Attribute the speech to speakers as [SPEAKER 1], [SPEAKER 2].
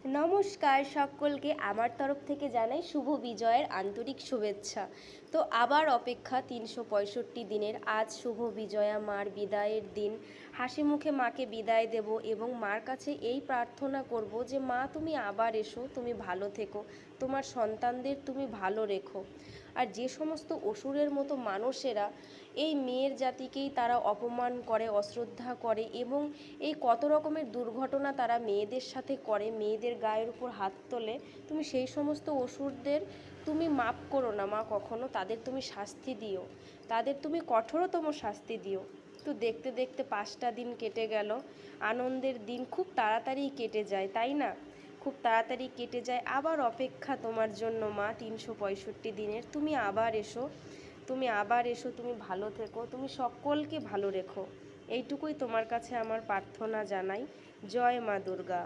[SPEAKER 1] নমস্কার সকলকে আমার তরফ থেকে জানাই শুভ বিজয়ের আন্তরিক শুভেচ্ছা। তো আবার অপেক্ষা ৩৬৫ দিনের। আজ শুভ বিজয়া মার বিদায়ের দিন। হাসি মুখে মাকে বিদায় দেব এবং মার কাছে এই প্রার্থনা করব যে মা তুমি আবার এসো, তুমি ভালো থেকো, তোমার সন্তানদের তুমি ভালো রেখো। আর যে সমস্ত অসুরের মতো মানুষেরা এই মেয়ের জাতিকেই তারা অপমান করে, অশ্রদ্ধা করে এবং এই কত রকমের দুর্ঘটনা তারা মেয়েদের সাথে করে, মেয়েদের গায়ের উপর হাত তোলে, তুমি সেই সমস্ত অসুরদের তুমি মাপ করো না মা কখনো, তাদের তুমি শাস্তি দিও, তাদের তুমি কঠোরতম শাস্তি দিও। তো দেখতে দেখতে 5টা দিন কেটে গেল। আনন্দের দিন খুব তাড়াতাড়ি কেটে যায়, তাই না? খুব তাড়াতাড়ি কেটে যায়। আবার অপেক্ষা তোমার জন্য মা ৩৬৫ দিনের। তুমি আবার এসো, তুমি আবার এসো, তুমি ভালো থেকো, তুমি সকলকে ভালো রেখো। এইটুকুই তোমার কাছে আমার প্রার্থনা জানাই। জয় মা দুর্গা।